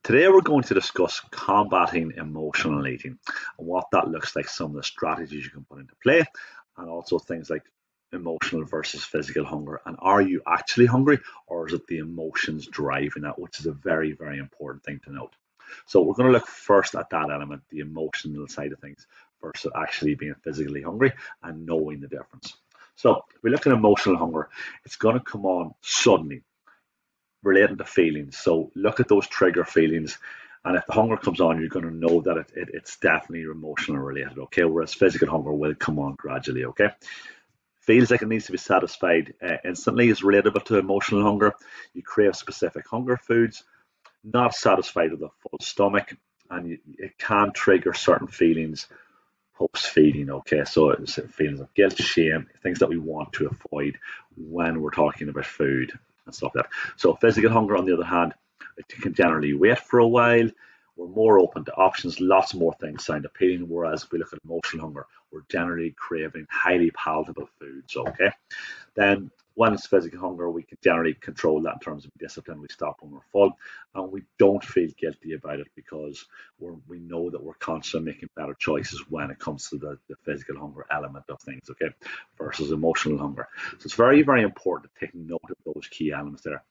Today we're going to discuss combating emotional eating and what that looks like, some of the strategies you can put into play, and also things like emotional versus physical hunger. And are you actually hungry, or is it the emotions driving that, which is a very, very important thing to note. So we're going to look first at that element, the emotional side of things, versus actually being physically hungry and knowing the difference. So if we look at emotional hunger, it's going to come on suddenly relating to feelings. So look at those trigger feelings. And if the hunger comes on, you're going to know that it's definitely emotional related, okay? Whereas physical hunger will come on gradually, okay? Feels like it needs to be satisfied instantly is relatable to emotional hunger. You crave specific hunger foods, not satisfied with a full stomach, and it can trigger certain feelings post feeding, okay? So it's feelings of guilt, shame, things that we want to avoid when we're talking about food and stuff like that. So physical hunger, on the other hand, it can generally wait for a while. We're more open to options, lots more things sound appealing. Whereas if we look at emotional hunger, we're generally craving highly palatable foods, okay? Then when it's physical hunger, we can generally control that in terms of discipline. We stop when we're full, and we don't feel guilty about it because we know that we're constantly making better choices when it comes to the physical hunger element of things, okay, versus emotional hunger. So it's very, very important to take note of those key elements there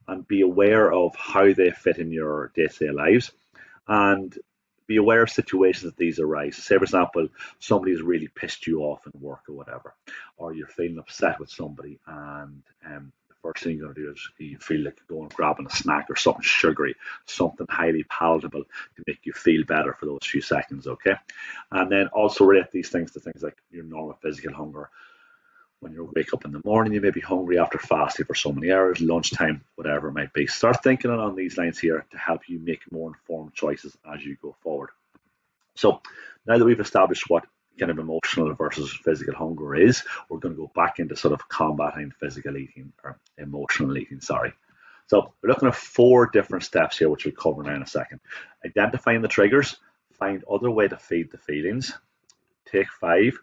and be aware of how they fit in your day-to-day lives, and be aware of situations that these arise. Say, for example, somebody's really pissed you off in work or whatever, or you're feeling upset with somebody, and the first thing you're going to do is you feel like you're going grabbing a snack or something sugary, something highly palatable to make you feel better for those few seconds, okay? And then also relate these things to things like your normal physical hunger. When you wake up in the morning, you may be hungry after fasting for so many hours, lunchtime, whatever it might be. Start thinking along these lines here to help you make more informed choices as you go forward. So now that we've established what kind of emotional versus physical hunger is, we're going to go back into sort of combating physical eating or emotional eating, sorry. So we're looking at four different steps here, which we'll cover now in a second. Identifying the triggers, find other way to feed the feelings, take five,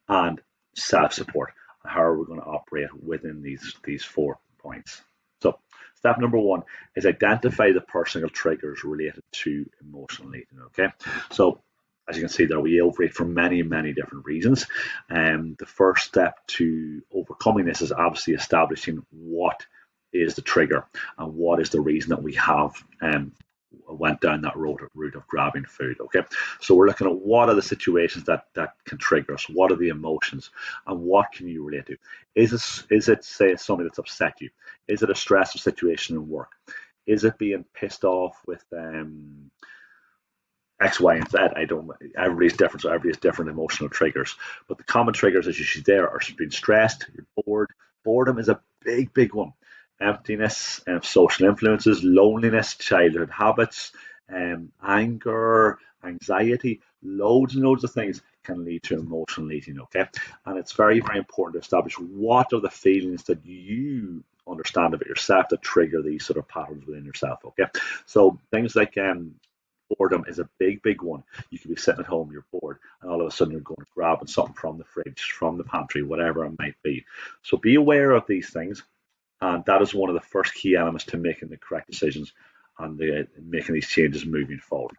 and self-support. How are we going to operate within these 4 points? So step number one is identify the personal triggers related to emotional eating. Okay, so as you can see there, we overeat for many, many different reasons. And the first step to overcoming this is obviously establishing what is the trigger and what is the reason that we have went down that route of grabbing food. Okay, so we're looking at what are the situations that can trigger us, what are the emotions, and what can you relate to. Is it say somebody that's upset you? Is it a stressful situation in work? Is it being pissed off with X, Y, and Z? I don't. Everybody's different, so everybody's different emotional triggers. But the common triggers, as you see there, are being stressed, you're bored. Boredom is a big, big one. Emptiness, social influences, loneliness, childhood habits, anger, anxiety, loads and loads of things can lead to emotional eating. Okay, and it's very, very important to establish what are the feelings that you understand about yourself that trigger these sort of patterns within yourself. Okay, so things like boredom is a big, big one. You could be sitting at home, you're bored, and all of a sudden you're going grabbing something from the fridge, from the pantry, whatever it might be. So be aware of these things, and that is one of the first key elements to making the correct decisions and making these changes moving forward.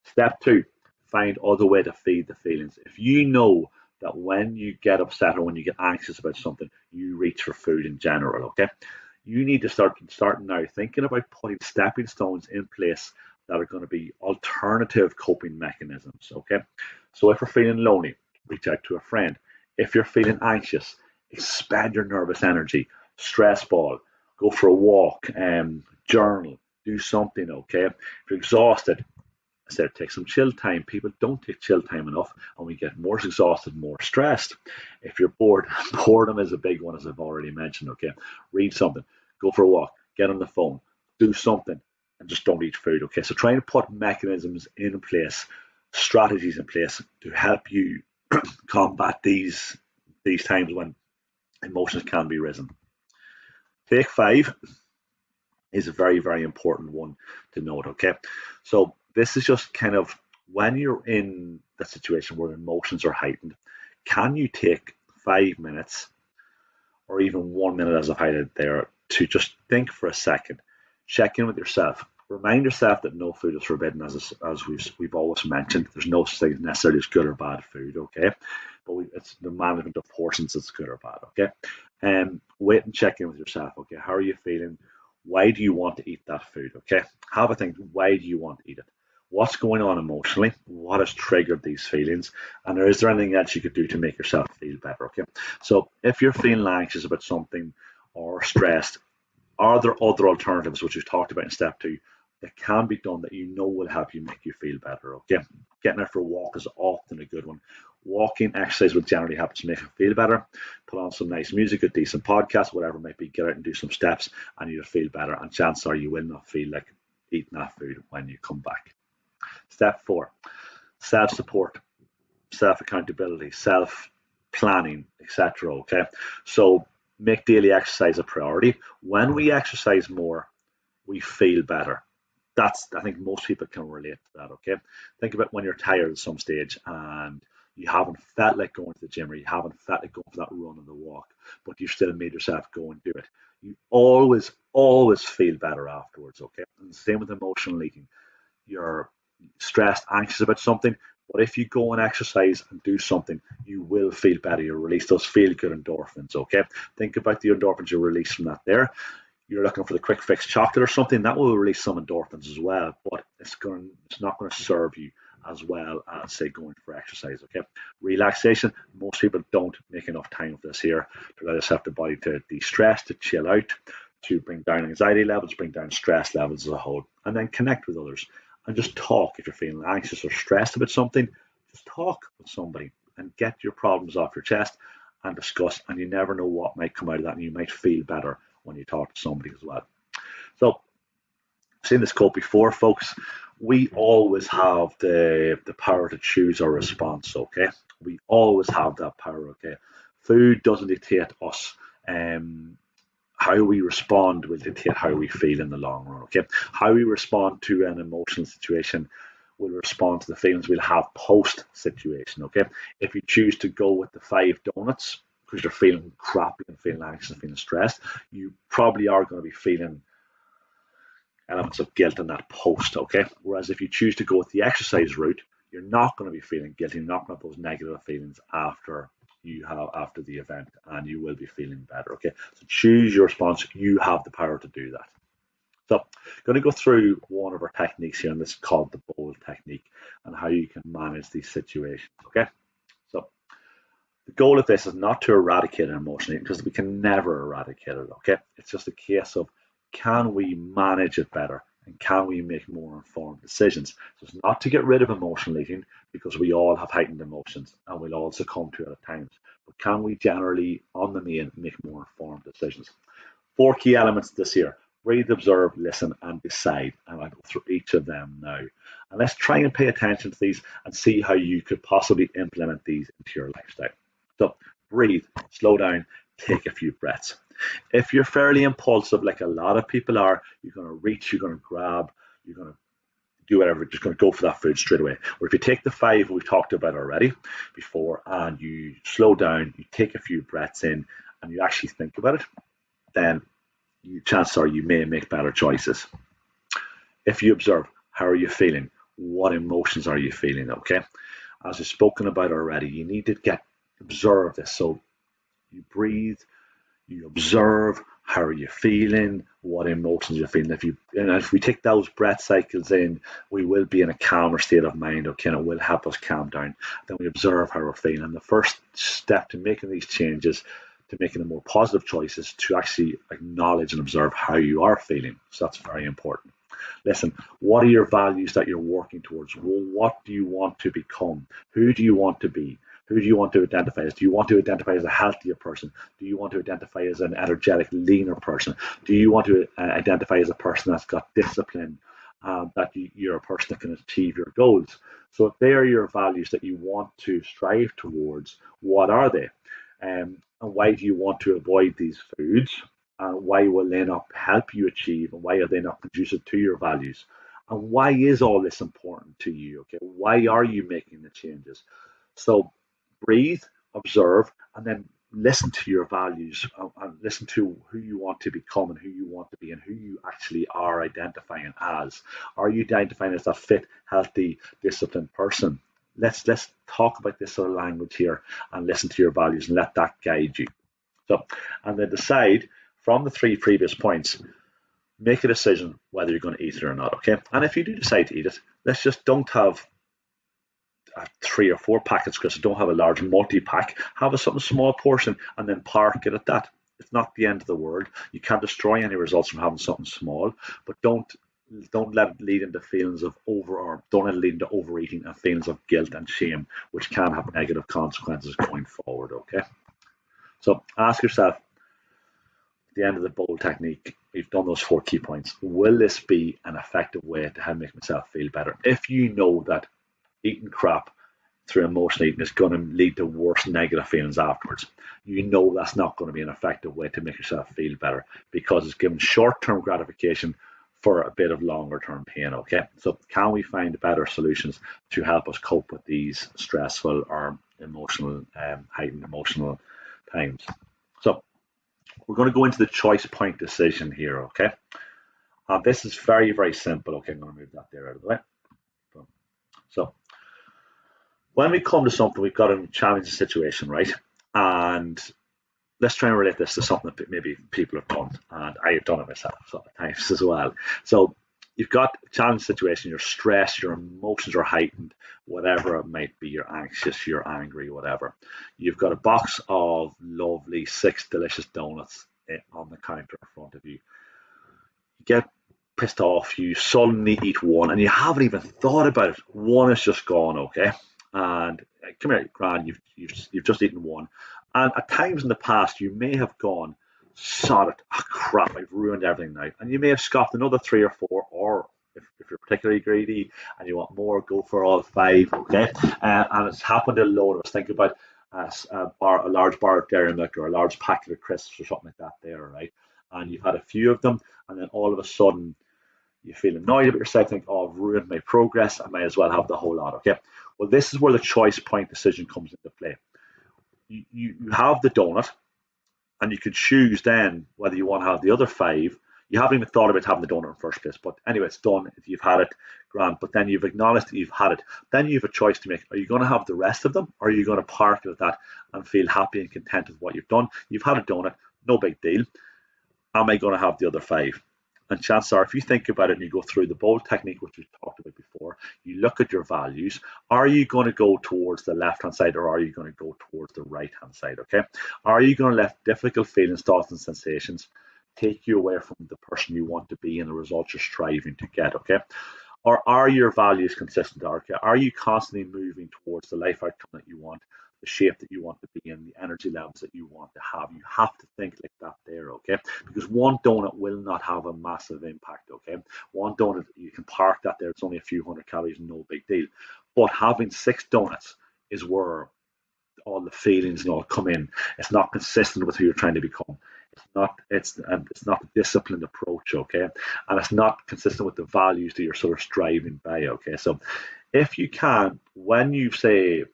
Step two, find other way to feed the feelings. If you know that when you get upset or when you get anxious about something, you reach for food in general, okay? You need to start now thinking about putting stepping stones in place that are going to be alternative coping mechanisms. Okay, so if you're feeling lonely, reach out to a friend. If you're feeling anxious, expend your nervous energy, stress ball, go for a walk, journal, do something. Okay, if you're exhausted, I said take some chill time. People don't take chill time enough, and we get more exhausted, more stressed. If you're bored, boredom is a big one, as I've already mentioned. Okay, read something, go for a walk, get on the phone, do something, and just don't eat food. Okay, so trying to put mechanisms in place, strategies in place to help you combat these times when emotions can be risen. Take five is a very, very important one to note. Okay, so this is just kind of when you're in the situation where emotions are heightened, can you take 5 minutes or even 1 minute, as I've highlighted there, to just think for a second, check in with yourself. Remind yourself that no food is forbidden, as we've always mentioned. There's no such thing necessarily as good or bad food, okay? But it's the management of portions that's good or bad, okay? Wait and check in with yourself, okay? How are you feeling? Why do you want to eat that food, okay? Have a think. Why do you want to eat it? What's going on emotionally? What has triggered these feelings? And is there anything else you could do to make yourself feel better, okay? So if you're feeling anxious about something or stressed, are there other alternatives, which we've talked about in step 2, that can be done that you know will help you make you feel better? Okay, getting out for a walk is often a good one. Walking exercise will generally help to make you feel better. Put on some nice music, a decent podcast, whatever it might be. Get out and do some steps, and you'll feel better. And chances are you will not feel like eating that food when you come back. Step 4: self-support, self-accountability, self-planning, etc. Okay, so make daily exercise a priority. When we exercise more, we feel better. I think most people can relate to that, okay? Think about when you're tired at some stage and you haven't felt like going to the gym, or you haven't felt like going for that run or the walk, but you still made yourself go and do it. You always feel better afterwards, okay? And the same with emotional eating. You're stressed, anxious about something, but if you go and exercise and do something, you will feel better. You'll release those feel good endorphins, okay? Think about the endorphins you release from that there. You're looking for the quick fix chocolate or something, that will release some endorphins as well, but it's not going to serve you as well as, say, going for exercise, okay? Relaxation, most people don't make enough time for this here to let us have the body to de-stress, to chill out, to bring down anxiety levels, bring down stress levels as a whole, and then connect with others. And just talk. If you're feeling anxious or stressed about something, just talk with somebody and get your problems off your chest and discuss, and you never know what might come out of that, and you might feel better when you talk to somebody as well. So, I've seen this quote before, folks. We always have the power to choose our response, okay? We always have that power, okay? Food doesn't dictate us. How we respond will dictate how we feel in the long run, okay? How we respond to an emotional situation will respond to the feelings we'll have post situation, okay? If you choose to go with the 5 donuts because you're feeling crappy and feeling anxious and feeling stressed, you probably are going to be feeling elements of guilt in that post, okay? Whereas if you choose to go with the exercise route, you're not going to be feeling guilty, you're not going to have those negative feelings after the event, and you will be feeling better, okay? So choose your response. You have the power to do that. So I'm going to go through one of our techniques here, and this is called the bowl technique, and how you can manage these situations, okay? So the goal of this is not to eradicate an emotion, because we can never eradicate it, okay? It's just a case of, can we manage it better, and can we make more informed decisions? So it's not to get rid of emotional eating, because we all have heightened emotions and we'll all succumb to it at times. But can we generally, on the main, make more informed decisions? 4 key elements this year: breathe, observe, listen, and decide. And I'll go through each of them now. And let's try and pay attention to these and see how you could possibly implement these into your lifestyle. So breathe, slow down, take a few breaths. If you're fairly impulsive, like a lot of people are, you're going to reach, you're going to grab, you're going to do whatever, just going to go for that food straight away. Or if you take the 5 we've talked about already before, and you slow down, you take a few breaths in, and you actually think about it, then chances are you may make better choices. If you observe, how are you feeling? What emotions are you feeling? Okay, as we've spoken about already, you need to observe this. So you breathe, you observe, how are you feeling, what emotions you're feeling. If we take those breath cycles in, we will be in a calmer state of mind, okay, and it will help us calm down. Then we observe how we're feeling. And the first step to making these changes, to making the more positive choices, to actually acknowledge and observe how you are feeling. So that's very important. Listen, what are your values that you're working towards? Well, what do you want to become? Who do you want to be? Who do you want to identify as? Do you want to identify as a healthier person? Do you want to identify as an energetic, leaner person? Do you want to identify as a person that's got discipline, that you're a person that can achieve your goals? So if they are your values that you want to strive towards, what are they? And why do you want to avoid these foods? Why will they not help you achieve? And why are they not conducive to your values? And why is all this important to you? Okay, why are you making the changes? So breathe, observe, and then listen to your values and listen to who you want to become and who you want to be and who you actually are identifying as. Are you identifying as a fit, healthy, disciplined person? Let's talk about this sort of language here and listen to your values and let that guide you. So, and then decide from the three previous points, make a decision whether you're going to eat it or not. Okay. And if you do decide to eat it, let's just don't have 3 or 4 packets, because don't have a large multi-pack. Have a something small portion and then park it at that. It's not the end of the world. You can't destroy any results from having something small, but don't let it lead into feelings of or don't let it lead into overeating and feelings of guilt and shame, which can have negative consequences going forward. Okay, so ask yourself at the end of the bowl technique. You've done those 4 key points. Will this be an effective way to help make myself feel better? If you know that eating crap through emotional eating is going to lead to worse negative feelings afterwards, you know that's not going to be an effective way to make yourself feel better, because it's giving short-term gratification for a bit of longer-term pain. Okay, so can we find better solutions to help us cope with these stressful or emotional, heightened emotional times? So we're going to go into the choice point decision here. Okay, this is very, very simple. Okay, I'm going to move that there out of the way. So when we come to something, we've got a challenging situation, right? And let's try and relate this to something that maybe people have done, and I have done it myself sometimes as well. So you've got a challenging situation, you're stressed, your emotions are heightened, whatever it might be, you're anxious, you're angry, whatever. You've got a box of lovely 6 delicious donuts on the counter in front of you. You get pissed off, you suddenly eat one, and you haven't even thought about it. One is just gone, okay? And come here, Gran, you've just eaten one. And at times in the past, you may have gone, sod it, oh, crap, I've ruined everything now. And you may have scoffed another 3 or 4, or if you're particularly greedy and you want more, go for all 5, okay? And it's happened a lot of us. Think about a large bar of dairy milk or a large packet of crisps or something like that there, right? And you've had a few of them, and then all of a sudden, you feel annoyed about yourself, think, oh, I've ruined my progress, I might as well have the whole lot, okay? Well, this is where the choice point decision comes into play. You have the donut, and you can choose then whether you want to have the other 5. You haven't even thought about having the donut in the first place, but anyway, it's done. If you've had it, grand. But then you've acknowledged that you've had it. Then you have a choice to make. Are you going to have the rest of them, or are you going to park it at that and feel happy and content with what you've done? You've had a donut, no big deal. Am I going to have the other 5? And chances are, if you think about it and you go through the bold technique, which we've talked about before, you look at your values. Are you going to go towards the left-hand side, or are you going to go towards the right-hand side, okay? Are you going to let difficult feelings, thoughts, and sensations take you away from the person you want to be and the results you're striving to get, okay? Or are your values consistent, okay? Are you constantly moving towards the life outcome that you want, the shape that you want to be in, the energy levels that you want to have? You have to think like that there, okay? Because one donut will not have a massive impact, okay? One donut, you can park that there, it's only a few hundred calories, no big deal. But having 6 donuts is where all the feelings and all come in. It's not consistent with who you're trying to become. It's not a disciplined approach, okay? And it's not consistent with the values that you're sort of striving by, okay? So if you can, when you say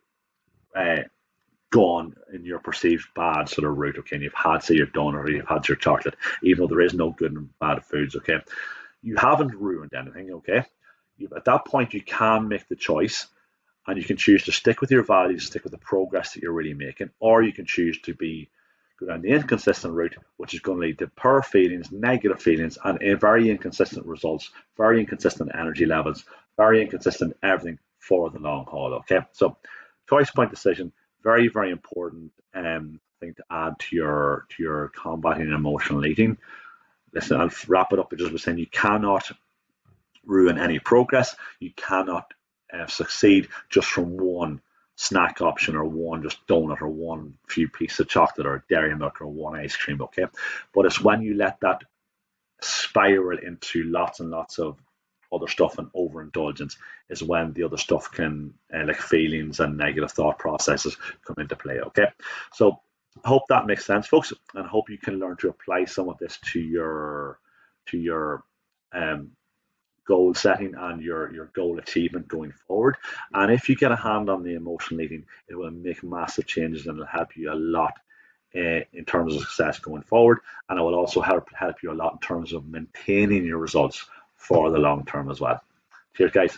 gone in your perceived bad sort of route, okay, and you've had, say, your donut or you've had your chocolate, even though there is no good and bad foods, okay, you haven't ruined anything, okay? At that point, you can make the choice, and you can choose to stick with your values, stick with the progress that you're really making, or you can choose to go down the inconsistent route, which is going to lead to poor feelings, negative feelings, and very inconsistent results, very inconsistent energy levels, very inconsistent everything for the long haul, okay? So choice point decision, very, very important thing to add to your combating emotional eating. Listen, I'll wrap it up by just saying you cannot ruin any progress. You cannot succeed just from one snack option or one just donut or one few pieces of chocolate or dairy milk or one ice cream, okay? But it's when you let that spiral into lots and lots of other stuff and overindulgence is when the other stuff can, like feelings and negative thought processes, come into play, okay? So I hope that makes sense, folks, and I hope you can learn to apply some of this to your goal setting and your goal achievement going forward. And if you get a hand on the emotional eating, it will make massive changes and it'll help you a lot in terms of success going forward, and it will also help you a lot in terms of maintaining your results for the long term as well. Cheers, guys.